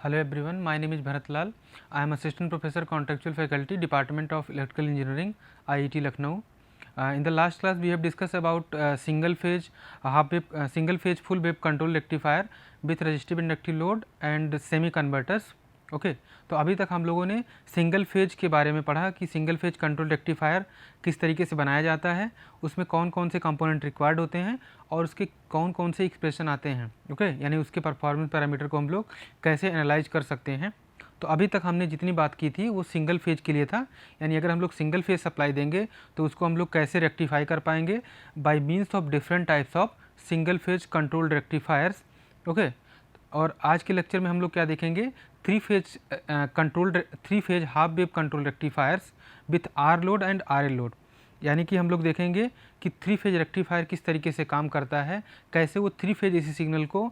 Hello everyone, my name is Bharat Lal. I am Assistant Professor Contractual Faculty, Department of Electrical Engineering, IIT Lucknow. In the last class we have discussed about single phase full wave control rectifier with resistive inductive load and semi converters. Okay तो अभी तक हम लोगों ने single phase के बारे में पढ़ा कि सिंगल फेज कंट्रोल रेक्टिफायर किस तरीके से बनाया जाता है, उसमें कौन कौन से कंपोनेंट रिक्वायर्ड होते हैं और उसके कौन कौन से एक्सप्रेशन आते हैं। ओके यानी उसके परफॉर्मेंस पैरामीटर को हम लोग कैसे एनालाइज कर सकते हैं। तो अभी तक हमने जितनी बात की थी वो सिंगल फेज के लिए था, यानी अगर हम लोग सिंगल फेज सप्लाई देंगे तो उसको हम लोग कैसे रेक्टिफाई कर पाएंगे by means of different types of single phase control rectifiers. Okay और आज के लेक्चर में हम लोग क्या देखेंगे, three phase half wave control rectifiers with R load and R L load. यानी कि हम लोग देखेंगे कि थ्री फेज रेक्टिफायर किस तरीके से काम करता है, कैसे वो थ्री फेज एसी सिग्नल को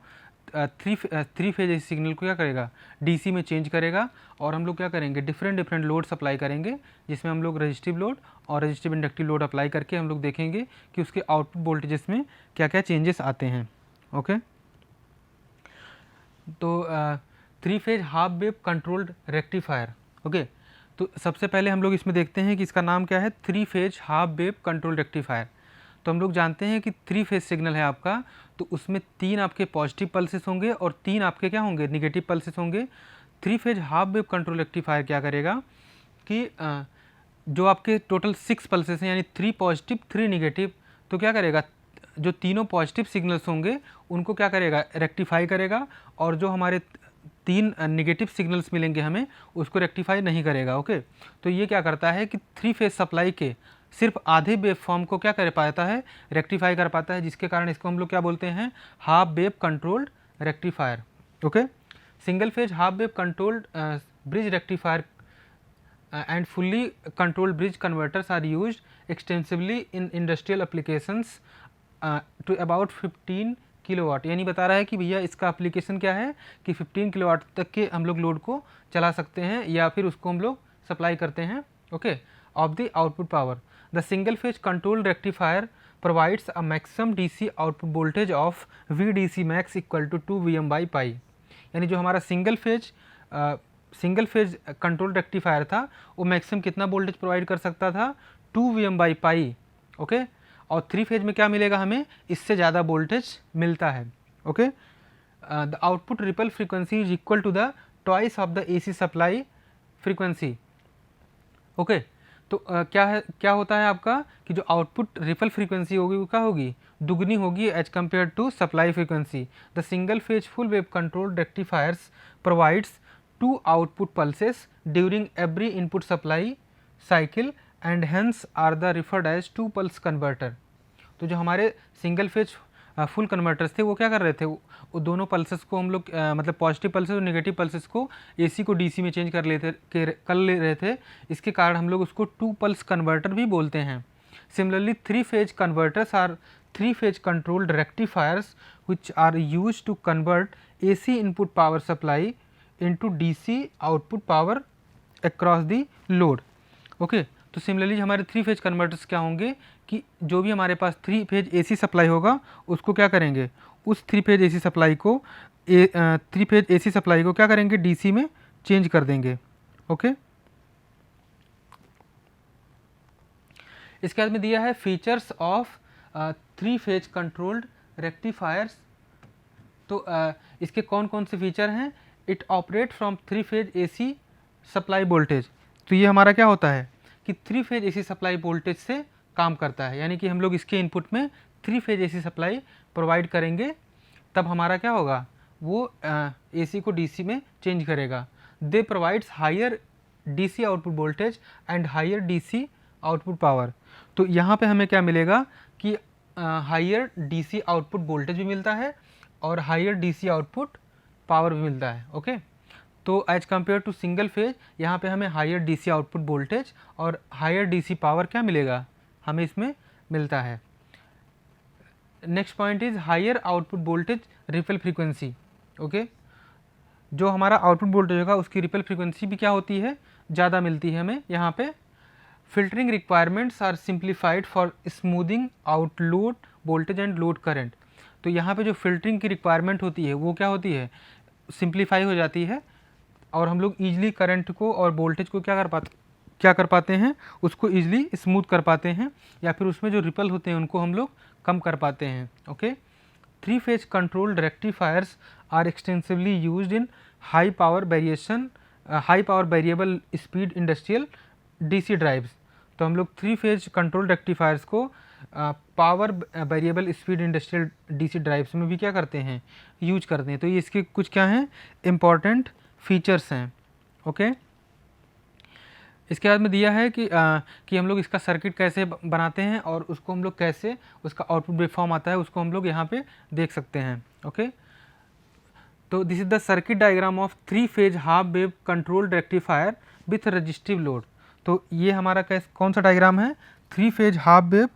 क्या करेगा, डीसी में चेंज करेगा। और हम लोग क्या करेंगे, डिफरेंट लोड अप्लाई करेंगे, जिसमें हम लोग रजिस्टिव लोड और रजिस्टिव इंडक्टिव लोड अप्लाई करके हम लोग देखेंगे कि उसके आउटपुट वोल्टेजेस में क्या क्या चेंजेस आते हैं। ओके तो three phase half wave controlled rectifier. Okay तो सबसे पहले हम लोग इसमें देखते हैं कि इसका नाम क्या है, three phase half wave control rectifier. तो हम लोग जानते हैं कि थ्री फेज सिग्नल है आपका, तो उसमें तीन आपके पॉजिटिव पल्सेस होंगे और तीन आपके क्या होंगे, निगेटिव पल्सेस होंगे। Three phase half wave control rectifier क्या करेगा कि जो आपके टोटल सिक्स पल्सेस हैं, यानी थ्री पॉजिटिव थ्री निगेटिव, तो क्या करेगा, जो तीनों पॉजिटिव सिग्नल्स होंगे उनको क्या करेगा, रेक्टिफाई करेगा, और जो हमारे तीन निगेटिव सिग्नल्स मिलेंगे हमें उसको रेक्टिफाई नहीं करेगा। ओके तो ये क्या करता है कि थ्री फेज सप्लाई के सिर्फ आधे वेव फॉर्म को क्या कर पाता है, रेक्टिफाई कर पाता है, जिसके कारण इसको हम लोग क्या बोलते हैं, half wave controlled rectifier. Okay single phase half wave controlled bridge rectifier and fully controlled bridge converters are used extensively in industrial applications to about 15 kilowatt. यानी बता रहा है कि भैया इसका एप्लीकेशन क्या है कि 15 किलोवाट तक के हम लोग लोड को चला सकते हैं या फिर उसको हम लोग सप्लाई करते हैं। Okay of the output power, the single phase control rectifier provides a maximum DC output voltage of VDC max equal to 2 Vm by pi। यानी जो हमारा सिंगल फेज कंट्रोल रेक्टिफायर था वो मैक्सिमम कितना वोल्टेज प्रोवाइड कर सकता था, 2 Vm by pi। Okay और थ्री फेज में क्या मिलेगा, हमें इससे ज़्यादा वोल्टेज मिलता है। Okay the output ripple frequency is equal to the twice of the AC supply frequency. Okay तो क्या होता है आपका कि जो आउटपुट रिपल फ्रीक्वेंसी होगी वो क्या होगी, दुगनी होगी as compare to supply frequency. The single phase full wave control rectifiers provides two output pulses during every input supply cycle and hence are the referred as two pulse converter। तो जो हमारे single phase full converters थे वो क्या कर रहे थे, वो दोनों पल्सेस को हम लोग मतलब पॉजिटिव पल्सेस और नेगेटिव पल्सेस को एसी को डीसी में चेंज कर ले रहे थे, इसके कारण हम लोग उसको टू पल्स कन्वर्टर भी बोलते हैं। Similarly three phase converters are three phase controlled rectifiers which are use to convert AC input power supply into DC output power across the load. Okay तो सिमिलरली हमारे थ्री फेज कन्वर्टर्स क्या होंगे कि जो भी हमारे पास थ्री फेज एसी सप्लाई होगा उसको क्या करेंगे, उस थ्री फेज एसी सप्लाई को क्या करेंगे, DC में चेंज कर देंगे। ओके इसके बाद में दिया है features of three phase controlled rectifiers. तो इसके कौन कौन से फीचर हैं, it operate from three phase AC supply voltage. तो ये हमारा क्या होता है कि three phase AC supply voltage से काम करता है, यानी कि हम लोग इसके इनपुट में three phase AC supply provide करेंगे तब हमारा क्या होगा, वो एसी को डीसी में चेंज करेगा। They provides higher DC output voltage and higher DC output power. तो यहाँ पे हमें क्या मिलेगा कि हायर डीसी आउटपुट वोल्टेज भी मिलता है और हायर डीसी आउटपुट पावर भी मिलता है। ओके तो as compare to single phase यहाँ पे हमें हायर डीसी आउटपुट वोल्टेज और हायर डीसी पावर क्या मिलेगा, हमें इसमें मिलता है। Next point is higher output voltage ripple frequency. Okay जो हमारा आउटपुट वोल्टेज होगा उसकी रिपल फ्रीक्वेंसी भी क्या होती है, ज़्यादा मिलती है हमें यहाँ पे। Filtering requirements are simplified for smoothing out load voltage and load current. तो यहाँ पे जो फिल्टरिंग की रिक्वायरमेंट होती है वो क्या होती है, सिंप्लीफाई हो जाती है और हम लोग ईजिली करंट को और वोल्टेज को क्या कर पाते हैं, उसको ईजिली स्मूथ कर पाते हैं, या फिर उसमें जो रिपल होते हैं उनको हम लोग कम कर पाते हैं। Okay, 3 phase controlled rectifiers are extensively used in high power variable speed industrial DC drives. तो हम लोग 3 फेज कंट्रोल रेक्टिफायर्स को power variable speed industrial DC drives में भी क्या करते हैं, यूज करते हैं। तो ये इसके कुछ क्या हैं, इम्पॉर्टेंट फीचर्स हैं। ओके, इसके बाद में दिया है कि हम लोग इसका सर्किट कैसे बनाते हैं और उसको हम लोग कैसे उसका आउटपुट वेवफॉर्म आता है उसको हम लोग यहाँ पे देख सकते हैं। ओके, तो this is the circuit diagram of 3 phase half wave controlled rectifier with resistive load. तो ये हमारा कौन सा डायग्राम है, 3 phase half wave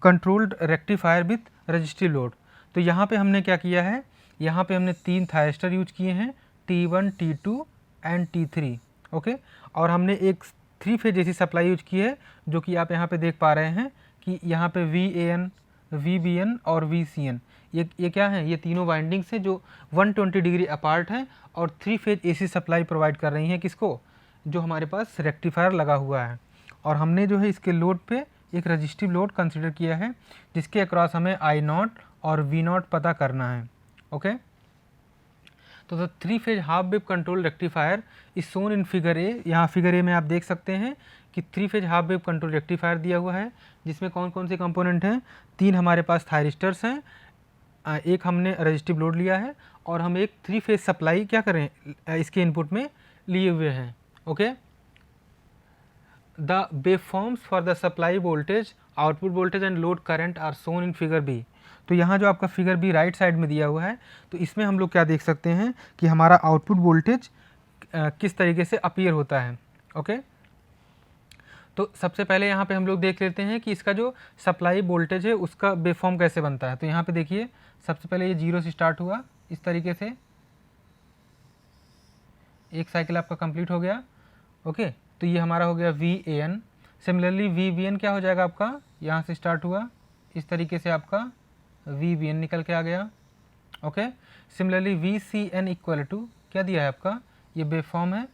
controlled rectifier with resistive load. तो यहाँ पे हमने क्या किया है, यहाँ पे हमने 3 थायरिस्टर यूज किए हैं, T1, T2 and T3। Okay, और हमने एक 3 फेज एसी सप्लाई यूज की है, जो कि आप यहाँ पे देख पा रहे हैं कि यहाँ पे VAN, VBN और VCN ये क्या हैं, ये तीनों वाइंडिंग्स हैं जो 120 डिग्री अपार्ट हैं और 3 फेज एसी सप्लाई प्रोवाइड कर रही हैं किसको, जो हमारे पास रेक्टिफायर लगा हुआ है। और हमने जो है इसके लोड पे एक रजिस्टिव लोड कंसिडर किया है, जिसके अक्रॉस हमें I0 और V0 पता करना है। ओके, तो the 3 phase half wave control rectifier is shown in figure A. यहाँ फिगर ए में आप देख सकते हैं कि 3 phase half wave control rectifier दिया हुआ है, जिसमें कौन कौन से कंपोनेंट हैं, 3 हमारे पास थायरिस्टर्स हैं, एक हमने रजिस्टिव लोड लिया है और हम एक 3 फेज सप्लाई क्या करें इसके इनपुट में लिए हुए हैं। Okay, the waveforms for the supply voltage, output voltage and load current are shown in figure B. तो यहाँ जो आपका फिगर बी राइट साइड में दिया हुआ है, तो इसमें हम लोग क्या देख सकते हैं कि हमारा आउटपुट वोल्टेज किस तरीके से अपीयर होता है। ओके, तो सबसे पहले यहाँ पे हम लोग देख लेते हैं कि इसका जो सप्लाई वोल्टेज है उसका वेवफॉर्म कैसे बनता है। तो यहाँ पे देखिए, सबसे पहले ये 0 से स्टार्ट हुआ, इस तरीके से एक साइकिल आपका कंप्लीट हो गया। ओके, तो ये हमारा हो गया VAN। सिमिलरली VBN क्या हो जाएगा आपका, यहाँ से स्टार्ट हुआ, इस तरीके से आपका VBN निकल के आ गया। Okay, similarly VCN equal to क्या दिया है आपका, ये वेवफॉर्म है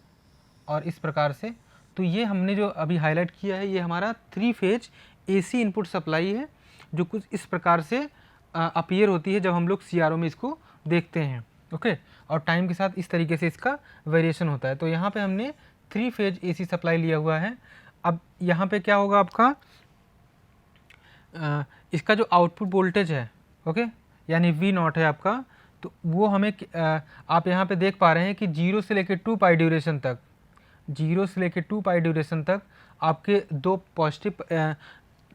और इस प्रकार से। तो ये हमने जो अभी हाईलाइट किया है, ये हमारा 3 फेज AC इनपुट सप्लाई है, जो कुछ इस प्रकार से अपीयर होती है जब हम लोग CRO में इसको देखते हैं। ओके, और टाइम के साथ इस तरीके से इसका वेरिएशन होता है। तो यहाँ पे हमने 3 फेज AC सप्लाई लिया हुआ है। अब यहाँ पे क्या होगा आपका, इसका जो आउटपुट वोल्टेज है, ओके, यानी V0 है आपका, तो वो हमें आप यहाँ पे देख पा रहे हैं कि 0 से लेकर 2 पाई ड्यूरेशन तक, 0 से लेकर 2 पाई ड्यूरेशन तक आपके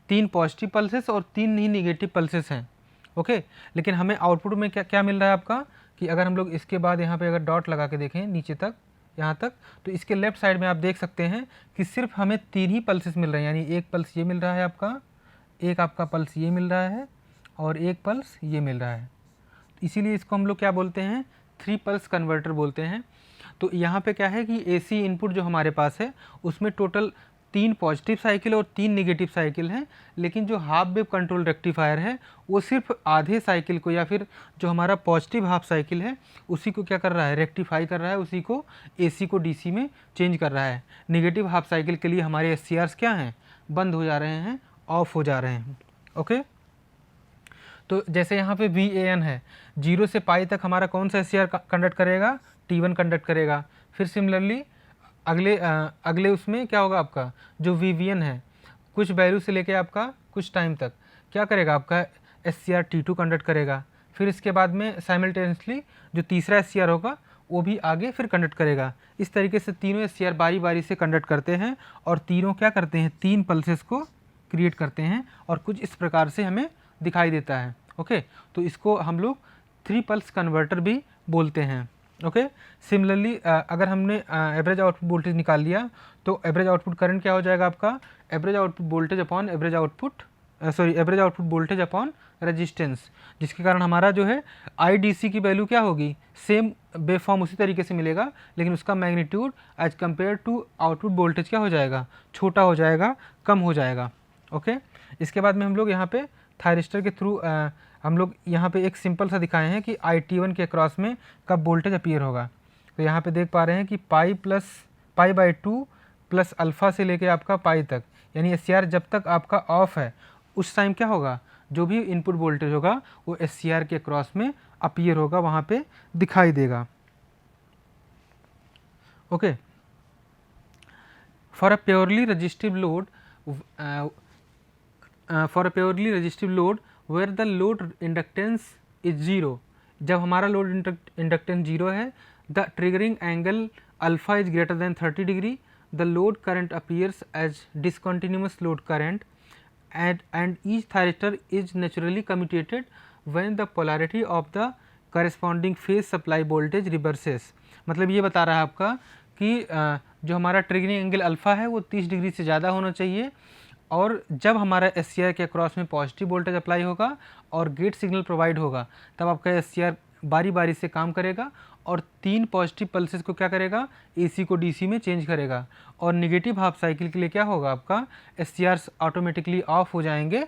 3 पॉजिटिव पल्सेस और 3 ही निगेटिव पल्सेस हैं। ओके, लेकिन हमें आउटपुट में क्या क्या मिल रहा है आपका, कि अगर हम लोग इसके बाद यहाँ पे अगर डॉट लगा के देखें नीचे तक, यहाँ तक, तो इसके लेफ्ट साइड में आप देख सकते हैं कि सिर्फ हमें 3 ही पल्सेस मिल रहे हैं, यानी एक पल्स ये मिल रहा है आपका, एक आपका पल्स ये मिल रहा है और एक पल्स ये मिल रहा है। इसीलिए इसको हम लोग क्या बोलते हैं, 3 पल्स कन्वर्टर बोलते हैं। तो यहाँ पे क्या है कि AC इनपुट जो हमारे पास है उसमें टोटल 3 पॉजिटिव साइकिल और 3 निगेटिव साइकिल हैं, लेकिन जो हाफ वेव कंट्रोल रेक्टिफायर है वो सिर्फ आधे साइकिल को, या फिर जो हमारा पॉजिटिव हाफ साइकिल है उसी को क्या कर रहा है, रेक्टिफाई कर रहा है, उसी को AC को DC में चेंज कर रहा है। निगेटिव हाफ साइकिल के लिए हमारे SCRs क्या हैं, बंद हो जा रहे हैं, ऑफ हो जा रहे हैं। ओके, तो जैसे यहाँ पे VAN है, 0 से पाई तक हमारा कौन सा SCR कंडक्ट करेगा, T1 कंडक्ट करेगा। फिर सिमिलरली अगले उसमें क्या होगा आपका, जो VBN है, कुछ वैल्यू से लेके आपका कुछ टाइम तक क्या करेगा, आपका SCR T2 कंडक्ट करेगा। फिर इसके बाद में साइमल्टेनियसली जो तीसरा SCR होगा वो भी आगे फिर कंडक्ट करेगा। इस तरीके से तीनों SCR बारी बारी से कंडक्ट करते हैं और तीनों क्या करते हैं, 3 पल्सेस को क्रिएट करते हैं और कुछ इस प्रकार से हमें दिखाई देता है। ओके, तो इसको हम लोग 3 पल्स कन्वर्टर भी बोलते हैं। ओके, सिमिलरली अगर हमने एवरेज आउटपुट वोल्टेज निकाल लिया, तो एवरेज आउटपुट करंट क्या हो जाएगा आपका, average output voltage upon average output voltage upon resistance, जिसके कारण हमारा जो है IDC की वैल्यू क्या होगी, सेम वेवफॉर्म उसी तरीके से मिलेगा, लेकिन उसका magnitude as compare to output voltage क्या हो जाएगा, छोटा हो जाएगा, कम हो जाएगा। ओके, इसके बाद में हम लोग यहाँ पे थायरिस्टर के थ्रू हम लोग यहाँ पे एक सिंपल सा दिखाए हैं कि IT1 के क्रॉस में कब वोल्टेज अपीयर होगा। तो यहाँ पे देख पा रहे हैं कि पाई/2 प्लस अल्फ़ा से लेके आपका पाई तक, यानी SCR जब तक आपका ऑफ है उस टाइम क्या होगा, जो भी इनपुट वोल्टेज होगा वो SCR के क्रॉस में अपीयर होगा, वहाँ पे दिखाई देगा। Okay, for a purely resistive load where the load inductance is zero, जब हमारा लोड इंडक्टेंस जीरो है, the triggering angle alpha is greater than 30 degree, the load current appears as discontinuous load current and each thyristor is naturally commutated when the polarity of the corresponding phase supply voltage reverses। मतलब ये बता रहा है आपका कि जो हमारा triggering angle alpha है वो 30 डिग्री से ज़्यादा होना चाहिए, और जब हमारा SCR के अक्रॉस में पॉजिटिव वोल्टेज अप्लाई होगा और गेट सिग्नल प्रोवाइड होगा तब आपका SCR बारी बारी से काम करेगा और 3 पॉजिटिव पल्सेस को क्या करेगा, AC को DC में चेंज करेगा, और नेगेटिव हाफ साइकिल के लिए क्या होगा, आपका SCRs ऑटोमेटिकली ऑफ हो जाएंगे,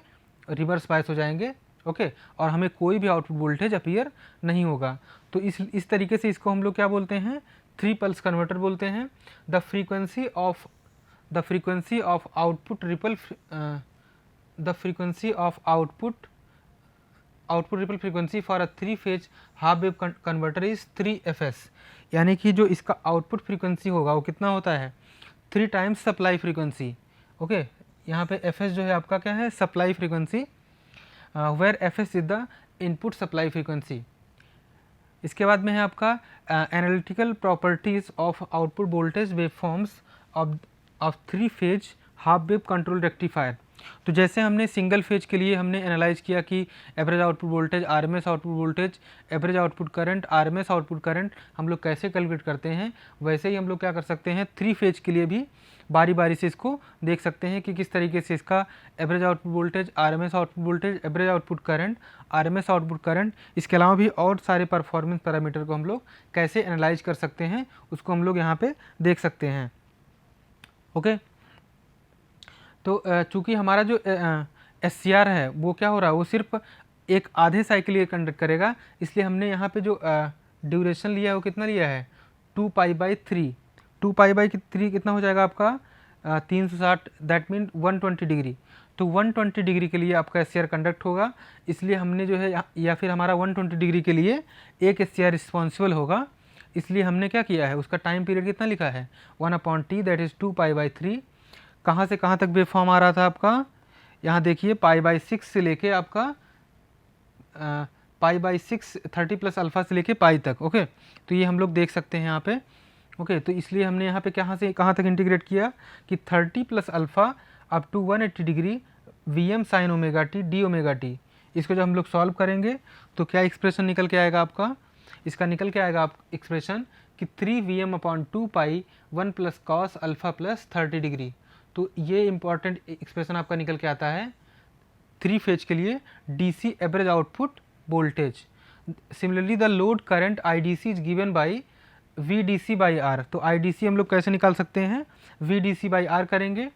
रिवर्स बायस हो जाएंगे। ओके, और हमें कोई भी आउटपुट वोल्टेज अपीयर नहीं होगा। तो इस तरीके से इसको हम लोग क्या बोलते हैं, 3 पल्स कन्वर्टर बोलते हैं। The frequency of output ripple frequency for a 3 phase half wave converter is 3fs, यानी कि जो इसका आउटपुट फ्रीक्वेंसी होगा वो कितना होता है, 3 टाइम्स सप्लाई फ्रीक्वेंसी। ओके, यहाँ पे fs जो है आपका क्या है, supply frequency, where fs is the input supply frequency. इसके बाद में है आपका analytical properties of output voltage waveforms of 3 phase half wave control rectifier. तो जैसे हमने सिंगल फेज के लिए हमने एनालाइज किया कि average output voltage, RMS output voltage, average output current, RMS output current हम लोग कैसे कैलकुलेट करते हैं, वैसे ही हम लोग क्या कर सकते हैं 3 फेज के लिए भी बारी बारी से इसको देख सकते हैं कि किस तरीके से इसका average output voltage, RMS output voltage, average output current, RMS output current, इसके अलावा भी और सारे परफॉर्मेंस पैरामीटर को हम लोग कैसे एनालाइज कर सकते हैं उसको हम लोग यहाँ पे देख सकते हैं। ओके, तो चूँकि हमारा जो SCR है वो क्या हो रहा है, वो सिर्फ एक आधे साइकिल ये कंडक्ट करेगा, इसलिए हमने यहाँ पे जो ड्यूरेशन लिया है वो कितना लिया है, 2π/3। 2π/3 कितना हो जाएगा आपका 360, दैट मीन 120 डिग्री। तो 120 डिग्री के लिए आपका SCR कंडक्ट होगा, इसलिए हमने जो है या फिर हमारा 120 डिग्री के लिए एक SCR रिस्पॉन्सिबल होगा, इसलिए हमने क्या किया है, उसका टाइम पीरियड कितना लिखा है 1/T, दैट इज़ 2π/3। कहाँ से कहाँ तक वेव फॉर्म आ रहा था आपका, यहाँ देखिए π/6 से लेके आपका π/6 30 प्लस अल्फ़ा से लेके पाई तक। ओके, तो ये हम लोग देख सकते हैं यहाँ पे। ओके, तो इसलिए हमने यहाँ पे कहाँ से कहाँ तक इंटीग्रेट किया कि 30 plus alpha up to 180 degree Vm sin omega T D omega T. इसको जब हम लोग सॉल्व करेंगे तो क्या एक्सप्रेशन निकल के आएगा आपका, इसका निकल के आएगा आप एक्सप्रेशन कि 3Vm/2π 1 plus cos alpha plus 30 degree. तो ये इंपॉर्टेंट एक्सप्रेशन आपका निकल के आता है 3 फेज के लिए DC average output voltage. Similarly the load current IDC is given by VDC/R। तो IDC हम लोग कैसे निकाल सकते हैं, VDC/R करेंगे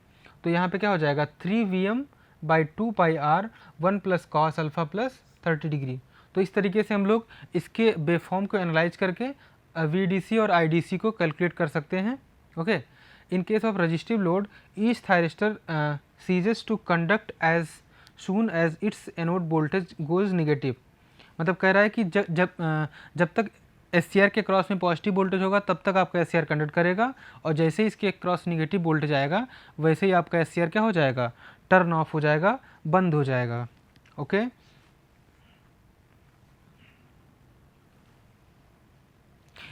तो यहाँ पे क्या हो जाएगा 3Vm/2πr 1 plus cos alpha plus 30 degree. तो इस तरीके से हम लोग इसके वेवफॉर्म को एनालाइज करके VDC और IDC को कैलकुलेट कर सकते हैं। Okay, in case of resistive load each thyristor ceases to conduct as soon as its anode voltage goes negative। मतलब कह रहा है कि जब तक SCR के क्रॉस में पॉजिटिव वोल्टेज होगा तब तक आपका SCR कंडक्ट करेगा, और जैसे ही इसके क्रॉस निगेटिव वोल्टेज आएगा वैसे ही आपका SCR क्या हो जाएगा, टर्न ऑफ हो जाएगा, बंद हो जाएगा। ओके,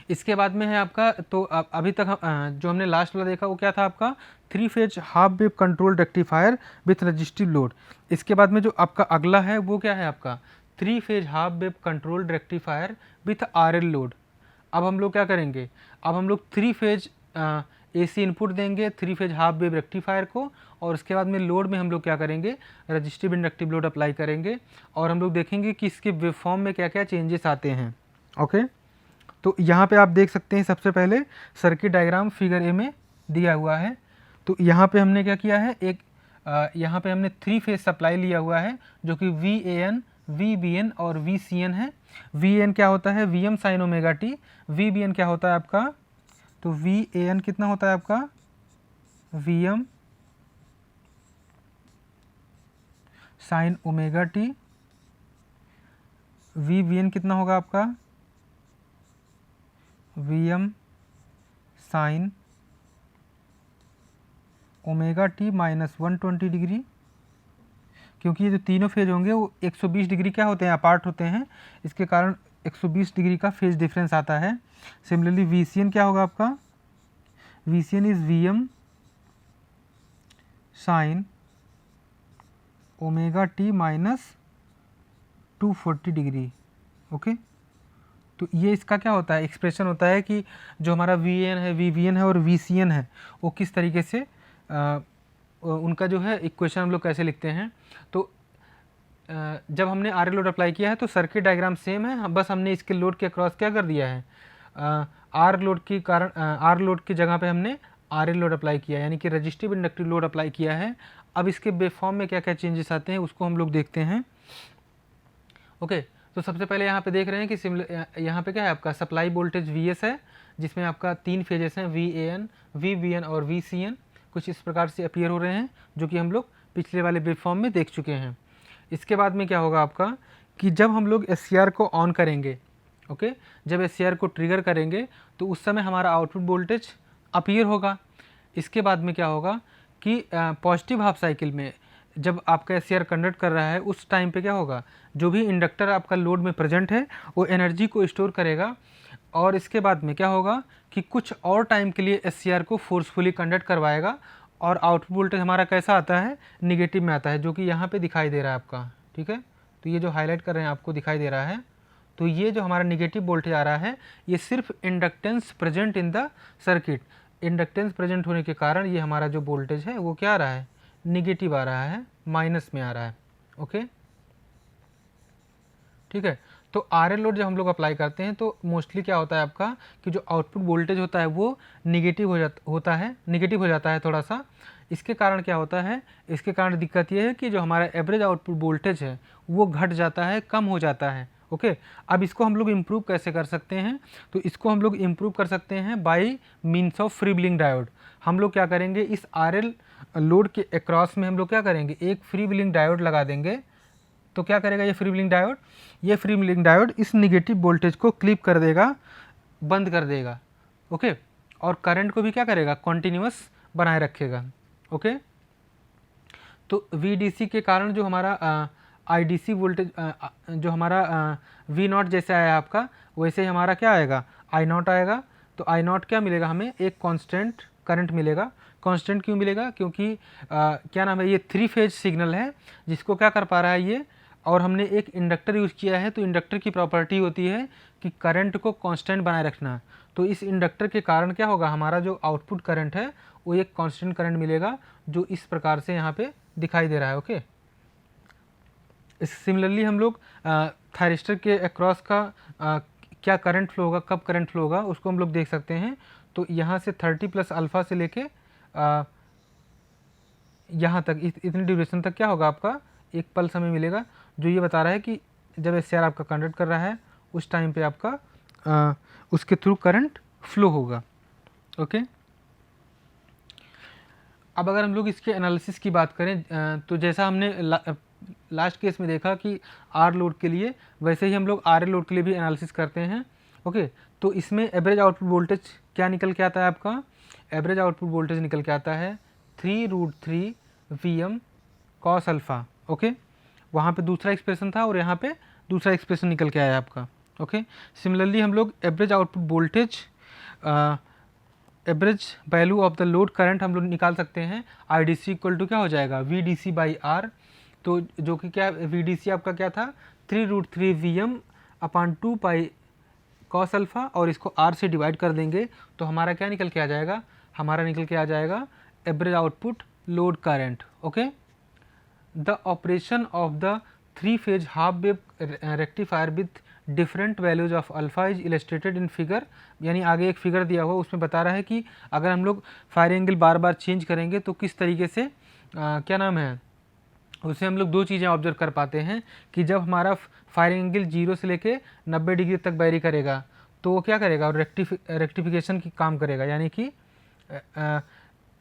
इसके बाद में है आपका, तो अभी तक जो हमने लास्ट वाला देखा वो क्या था आपका 3 phase half wave control rectifier with resistive load. इसके बाद में जो आपका अगला है वो क्या है आपका 3 phase half wave control rectifier with RL load. अब हम लोग क्या करेंगे, अब हम लोग 3 फेज AC इनपुट देंगे 3 फेज हाफ वेव रेक्टिफायर को, और उसके बाद में लोड में हम लोग क्या करेंगे रजिस्टिव इंडक्टिव लोड अप्लाई करेंगे, और हम लोग देखेंगे कि इसके वेवफॉर्म में क्या क्या चेंजेस आते हैं। ओके, तो यहाँ पे आप देख सकते हैं सबसे पहले सर्किट डायग्राम फिगर ए में दिया हुआ है। तो यहाँ पे हमने क्या किया है, एक यहाँ पे हमने 3 फेज सप्लाई लिया हुआ है जो कि VAN वी बी एन और वी सी एन है। वी एन क्या होता है, V M sine omega T. V B N क्या होता है आपका, तो वी ए एन कितना होता है आपका, V M sine omega T. V B N कितना होगा आपका, V M sine omega T minus 120 degree, क्योंकि ये जो तीनों फेज होंगे वो 120 डिग्री क्या होते हैं, अपार्ट होते हैं, इसके कारण 120 डिग्री का फेज डिफरेंस आता है। सिमिलरली वी सी एन क्या होगा आपका, V C N is V M sine omega T minus 240 degree. Okay, तो ये इसका क्या होता है, एक्सप्रेशन होता है कि जो हमारा वी एन है, वी वी एन है और वी सी एन है वो किस तरीके से उनका जो है इक्वेशन हम लोग कैसे लिखते हैं। तो जब हमने आर एल लोड अप्लाई किया है तो सर्किट डायग्राम सेम है, बस हमने इसके लोड के अक्रॉस क्या कर दिया है, आर लोड के कारण आर लोड की जगह पे हमने आर एल लोड अप्लाई किया, यानी कि रजिस्टिव इंडक्टिव लोड अप्लाई किया है। अब इसके वेवफॉर्म में क्या क्या चेंजेस आते हैं उसको हम लोग देखते हैं। ओके, तो सबसे पहले यहाँ पे देख रहे हैं कि यहाँ पे क्या है आपका सप्लाई वोल्टेज वी एस है, जिसमें आपका 3 फेजेस हैं, V A N, V B N और वी सी एन, कुछ इस प्रकार से अपीयर हो रहे हैं, जो कि हम लोग पिछले वाले वेवफॉर्म में देख चुके हैं। इसके बाद में क्या होगा आपका कि जब हम लोग एस सी आर को ऑन करेंगे, ओके, जब एस सी आर को ट्रिगर करेंगे तो उस समय हमारा आउटपुट वोल्टेज अपीयर होगा। इसके बाद में क्या होगा कि पॉजिटिव हाफ साइकिल में जब आपका एस सी आर कंडक्ट कर रहा है उस टाइम पे क्या होगा, जो भी इंडक्टर आपका लोड में प्रेजेंट है वो एनर्जी को स्टोर करेगा, और इसके बाद में क्या होगा कि कुछ और टाइम के लिए एस सी आर को फोर्सफुली कंडक्ट करवाएगा, और आउटपुट वोल्टेज हमारा कैसा आता है, निगेटिव में आता है, जो कि यहाँ पे दिखाई दे रहा है आपका। ठीक है, तो ये जो हाईलाइट कर रहे हैं आपको दिखाई दे रहा है, तो ये जो हमारा निगेटिव वोल्टेज आ रहा है ये सिर्फ inductance present in the circuit, inductance present होने के कारण ये हमारा जो वोल्टेज है वो क्या आ रहा है, निगेटिव आ रहा है, माइनस में आ रहा है। ओके, ठीक है, तो आर एल लोड जब हम लोग अप्लाई करते हैं तो मोस्टली क्या होता है आपका कि जो आउटपुट वोल्टेज होता है वो निगेटिव निगेटिव हो जाता है थोड़ा सा। इसके कारण क्या होता है, इसके कारण दिक्कत ये है कि जो हमारा एवरेज आउटपुट वोल्टेज है वो घट जाता है, कम हो जाता है। ओके, अब इसको हम लोग इम्प्रूव कैसे कर सकते हैं, तो इसको हम लोग इम्प्रूव कर सकते हैं by means of free wheeling diode. हम लोग क्या करेंगे, इस आर एल लोड के अक्रॉस में हम लोग क्या करेंगे, एक फ्री व्हीलिंग डायोड लगा देंगे। तो क्या करेगा ये फ्री व्हीलिंग डायोड, ये फ्री व्हीलिंग डायोड इस निगेटिव वोल्टेज को क्लिप कर देगा, बंद कर देगा। ओके, और करंट को भी क्या करेगा, कॉन्टिन्यूअस बनाए रखेगा। ओके, तो VDC के कारण जो हमारा IDC वोल्टेज जो हमारा V0 जैसे आया आपका, वैसे ही हमारा क्या आएगा, I0 आएगा। तो I0 क्या मिलेगा हमें, एक कांस्टेंट करंट मिलेगा। कांस्टेंट क्यों मिलेगा, क्योंकि क्या नाम है, ये 3 फेज सिग्नल है जिसको क्या कर पा रहा है ये, और हमने एक इंडक्टर यूज़ किया है, तो इंडक्टर की प्रॉपर्टी होती है कि करंट को कांस्टेंट बनाए रखना। तो इस इंडक्टर के कारण क्या होगा, हमारा जो आउटपुट करंट है वो एक कांस्टेंट करंट मिलेगा, जो इस प्रकार से यहाँ पे दिखाई दे रहा है। ओके, सिमिलरली हम लोग थायरिस्टर के अक्रॉस का क्या करंट फ्लो होगा, कब करंट फ्लो होगा उसको हम लोग देख सकते हैं। तो यहाँ से 30 प्लस अल्फ़ा से लेके यहाँ तक इतनी ड्यूरेशन तक क्या होगा आपका, एक पल्स हमें मिलेगा, जो ये बता रहा है कि जब एस आपका कंडक्ट कर रहा है उस टाइम पे आपका उसके थ्रू करंट फ्लो होगा। ओके, अब अगर हम लोग इसके एनालिसिस की बात करें तो जैसा हमने लास्ट केस में देखा कि आर लोड के लिए, वैसे ही हम लोग आर एल लोड के लिए भी एनालिसिस करते हैं। ओके, तो इसमें एवरेज आउटपुट वोल्टेज क्या निकल के आता है आपका, एवरेज आउटपुट वोल्टेज निकल के आता है 3√3 VM cos अल्फ़ा। ओके, वहाँ पे दूसरा एक्सप्रेशन था और यहाँ पे दूसरा एक्सप्रेशन निकल के आया आपका। ओके, सिमिलरली हम लोग average output voltage, average value of the load current हम लोग निकाल सकते हैं। IDC इक्वल टू क्या हो जाएगा, VDC बाई R। तो जो कि क्या, VDC आपका क्या था, 3√3 VM अपान 2 पाई cos अल्फ़ा, और इसको R से डिवाइड कर देंगे तो हमारा क्या निकल के आ जाएगा, हमारा निकल के आ जाएगा average output load current. Okay, the operation of the 3 phase half wave rectifier with different values of alpha is illustrated in figure. यानी आगे एक फिगर दिया हुआ उसमें बता रहा है कि अगर हम लोग फायर एंगल बार बार चेंज करेंगे तो किस तरीके से क्या नाम है उससे हम लोग दो चीज़ें ऑब्जर्व कर पाते हैं कि जब हमारा फायरिंग एंगल 0 से लेके 90 डिग्री तक वेरी करेगा तो वो क्या करेगा, और रेक्टिफिकेशन की काम करेगा, यानी कि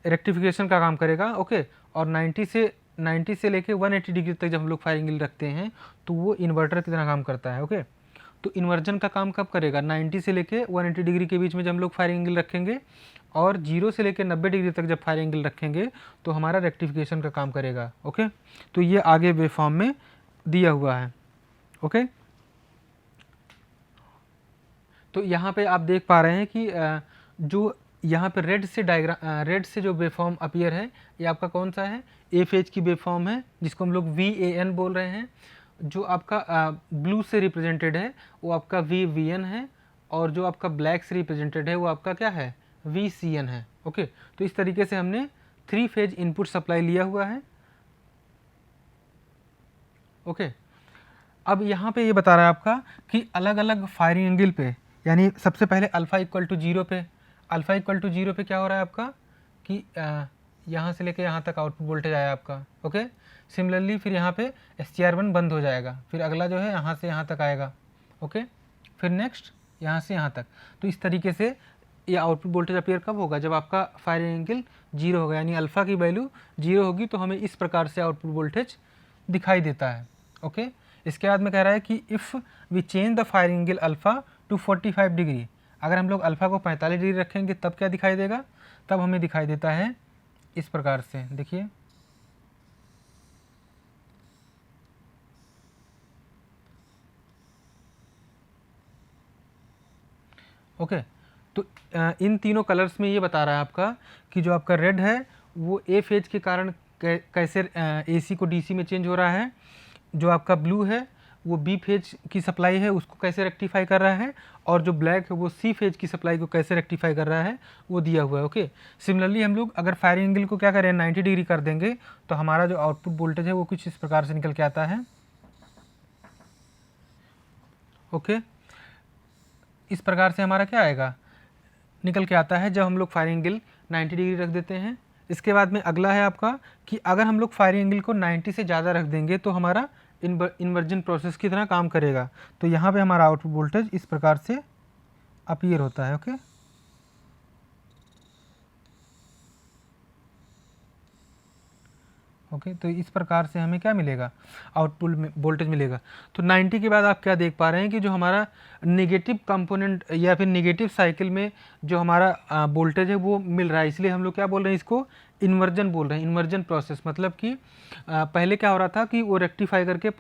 रेक्टिफिकेशन का काम करेगा। ओके, और 90 से लेके 180 डिग्री तक जब हम लोग फायरिंग एंगल रखते हैं तो वो इन्वर्टर की तरह काम करता है। ओके, तो इन्वर्जन का काम कब करेगा, 90 से लेके 180 डिग्री के बीच में जब हम लोग फायरिंग एंगल रखेंगे, और 0 से लेकर 90 डिग्री तक जब फायरिंग एंगल रखेंगे तो हमारा रेक्टिफिकेशन का काम करेगा। ओके, तो ये आगे वेवफॉर्म में दिया हुआ है। ओके, तो यहाँ पे आप देख पा रहे हैं कि जो यहाँ पे रेड से जो वेवफॉर्म अपीयर है, ये आपका कौन सा है, ए फेज की वेवफॉर्म है, जिसको हम लोग VAN बोल रहे हैं। जो आपका ब्लू से रिप्रेजेंटेड है वो आपका VVN है, और जो आपका ब्लैक से रिप्रेजेंटेड है वो आपका क्या है, VCN है। ओके, तो इस तरीके से हमने 3 फेज इनपुट सप्लाई लिया हुआ है। ओके, अब यहाँ पे ये बता रहा है आपका कि अलग अलग फायरिंग एंगल पे, यानी सबसे पहले अल्फ़ा इक्वल टू 0 पे, अल्फ़ा इक्वल टू 0 पे क्या हो रहा है आपका कि यहाँ से लेके यहाँ तक आउटपुट वोल्टेज आया आपका। ओके, सिमिलरली फिर यहाँ पे SCR1 बंद हो जाएगा, फिर अगला जो है यहाँ से यहाँ तक आएगा। ओके, फिर नेक्स्ट यहाँ से यहाँ तक। तो इस तरीके से ये आउटपुट वोल्टेज अपीयर कब होगा, जब आपका फायरिंग एंगल 0 होगा, यानी अल्फ़ा की वैल्यू 0 होगी तो हमें इस प्रकार से आउटपुट वोल्टेज दिखाई देता है। ओके, इसके बाद में कह रहा है कि if we change the firing angle alpha to 45 degree, अगर हम लोग अल्फ़ा को 45 डिग्री रखेंगे तब क्या दिखाई देगा, तब हमें दिखाई देता है इस प्रकार से। देखिए, ओके, तो इन तीनों कलर्स में ये बता रहा है आपका कि जो आपका रेड है वो ए फेज के कारण कैसे AC को DC में चेंज हो रहा है, जो आपका ब्लू है वो बी फेज की सप्लाई है उसको कैसे रेक्टिफाई कर रहा है, और जो ब्लैक है वो सी फेज की सप्लाई को कैसे रेक्टिफाई कर रहा है, वो दिया हुआ है। ओके, सिमिलरली हम लोग अगर फायरिंग एंगल को क्या करें, 90 डिग्री कर देंगे तो हमारा जो आउटपुट वोल्टेज है वो कुछ इस प्रकार से निकल के आता है। ओके, इस प्रकार से हमारा क्या आएगा, निकल के आता है जब हम लोग फायरिंग एंगल 90 डिग्री रख देते हैं। इसके बाद में अगला है आपका कि अगर हम लोग फायरिंग एंगल को 90 से ज़्यादा रख देंगे तो हमारा इन्वर्जन प्रोसेस की तरह काम करेगा। तो यहाँ पे हमारा आउटपुट वोल्टेज इस प्रकार से अपीयर होता है। ओके, ओके, तो इस प्रकार से हमें क्या मिलेगा, आउटपुट में वोल्टेज मिलेगा। तो 90 के बाद आप क्या देख पा रहे हैं कि जो हमारा नेगेटिव कंपोनेंट या फिर नेगेटिव साइकिल में जो हमारा वोल्टेज है वो मिल रहा है, इसलिए हम लोग क्या बोल रहे हैं, इसको इन्वर्जन बोल रहे हैं। इन्वर्जन प्रोसेस मतलब कि पहले क्या हो रहा था कि वो रेक्टिफाई करके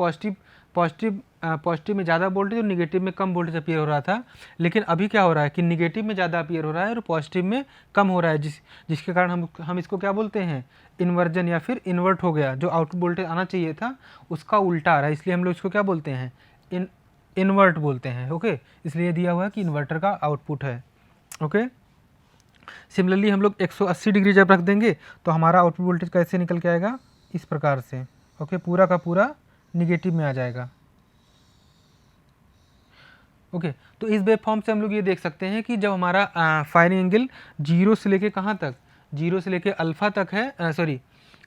पॉजिटिव में ज़्यादा वोल्टेज और निगेटिव में कम वोल्टेज अपीयर हो रहा था, लेकिन अभी क्या हो रहा है कि निगेटिव में ज़्यादा अपीयर हो रहा है और पॉजिटिव में कम हो रहा है, जिसके कारण हम इसको क्या बोलते हैं, इन्वर्जन, या फिर इन्वर्ट हो गया। जो आउटपुट वोल्टेज आना चाहिए था उसका उल्टा आ रहा है, इसलिए हम लोग इसको क्या बोलते हैं, इन्वर्ट बोलते हैं। ओके, इसलिए दिया हुआ है कि इन्वर्टर का आउटपुट है। ओके, सिमिलरली हम लोग 180 डिग्री जब रख देंगे तो हमारा आउटपुट वोल्टेज कैसे निकल के आएगा, इस प्रकार से। ओके, पूरा का पूरा निगेटिव में आ जाएगा। ओके, तो इस वेव फॉर्म से हम लोग ये देख सकते हैं कि जब हमारा फायरिंग एंगल 0 से लेके कहाँ तक, 0 से लेके अल्फ़ा तक है, सॉरी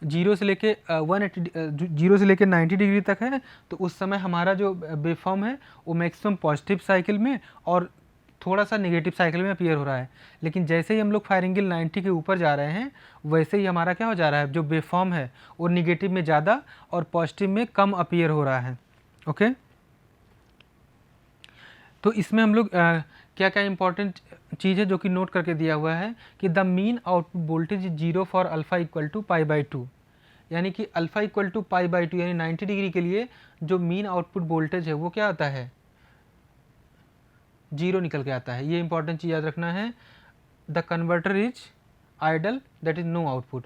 0 से लेके 0 से लेके 90 डिग्री तक है, तो उस समय हमारा जो वेव फॉर्म है वो मैक्सिमम पॉजिटिव साइकिल में और थोड़ा सा नेगेटिव साइकिल में अपीयर हो रहा है। लेकिन जैसे ही हम लोग फायरिंग एंगल 90 के ऊपर जा रहे हैं वैसे ही हमारा क्या हो जा रहा है, जो वेव फॉर्म है वो निगेटिव में ज़्यादा और पॉजिटिव में कम अपीयर हो रहा है। ओके, तो इसमें हम लोग क्या क्या इंपॉर्टेंट चीज़ है जो कि नोट करके दिया हुआ है कि the mean output voltage is 0 for alpha equal to π/2, यानी कि अल्फ़ा इक्वल टू π/2 यानी 90 डिग्री के लिए जो मीन आउटपुट वोल्टेज है वो क्या आता है, 0 निकल के आता है। ये इंपॉर्टेंट चीज़ याद रखना है। The converter is idle, that is no output,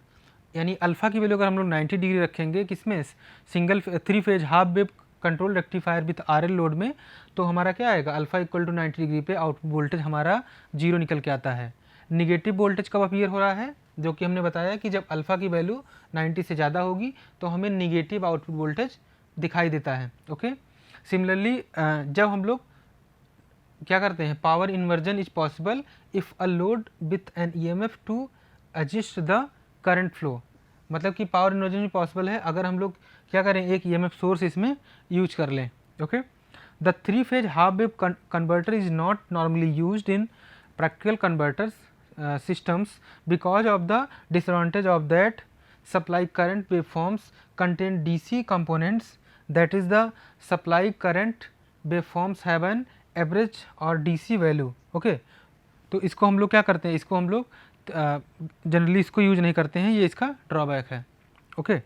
यानी अल्फ़ा की वैल्यू अगर हम लोग 90 डिग्री रखेंगे किसमें, single 3 phase half wave control rectifier with RL load में, तो हमारा क्या आएगा, अल्फ़ा इक्वल टू 90 डिग्री पे आउटपुट वोल्टेज हमारा 0 निकल के आता है। निगेटिव वोल्टेज कब अपीयर हो रहा है, जो कि हमने बताया कि जब अल्फ़ा की वैल्यू 90 से ज़्यादा होगी तो हमें निगेटिव आउटपुट वोल्टेज दिखाई देता है। ओके, सिमिलरली जब हम लोग क्या करते हैं, power inversion is possible if a load with an EMF to adjust the current flow, मतलब कि पावर इन्वर्जन भी पॉसिबल है अगर हम लोग क्या करें, एक ईएमएफ सोर्स इसमें यूज कर लें। Okay, the three phase half wave converter is not normally used in practical converters systems because of the disadvantage of that supply current waveforms contain DC components, that is the supply current waveforms have an average or DC value। Okay, तो इसको हम लोग क्या करते हैं, इसको हम लोग जनरली इसको यूज नहीं करते हैं, ये इसका ड्रॉबैक है। ओके,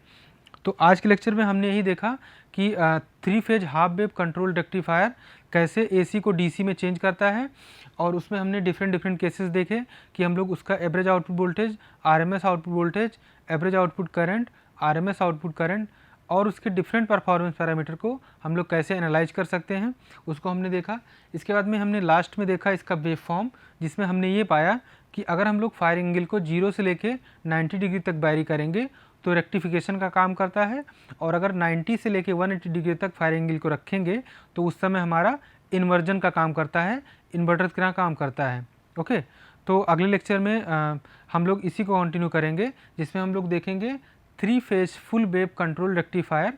तो आज के लेक्चर में हमने यही देखा कि three phase half wave control rectifier कैसे एसी को डीसी में चेंज करता है, और उसमें हमने डिफरेंट केसेस देखे कि हम लोग उसका average output voltage, RMS output voltage, average output current, RMS output current और उसके डिफरेंट परफॉर्मेंस पैरामीटर को हम लोग कैसे एनालाइज कर सकते हैं, उसको हमने देखा। इसके बाद में हमने लास्ट में देखा इसका वेव फॉर्म, जिसमें हमने ये पाया कि अगर हम लोग फायर एंगल को 0 से लेके 90 डिग्री तक वैरी करेंगे तो रेक्टिफिकेशन का काम करता है, और अगर 90 से लेके 180 डिग्री तक फायर एंगल को रखेंगे तो उस समय हमारा इन्वर्जन का काम करता है, इन्वर्टर की तरह काम करता है। ओके, तो अगले लेक्चर में हम लोग इसी को कंटिन्यू करेंगे, जिसमें हम लोग देखेंगे three phase full wave control rectifier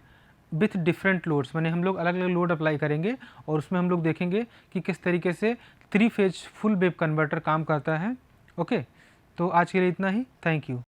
with different loads, माने हम लोग अलग अलग लोड अप्लाई करेंगे और उसमें हम लोग देखेंगे कि किस तरीके से three phase full wave converter काम करता है। ओके, तो आज के लिए इतना ही, थैंक यू।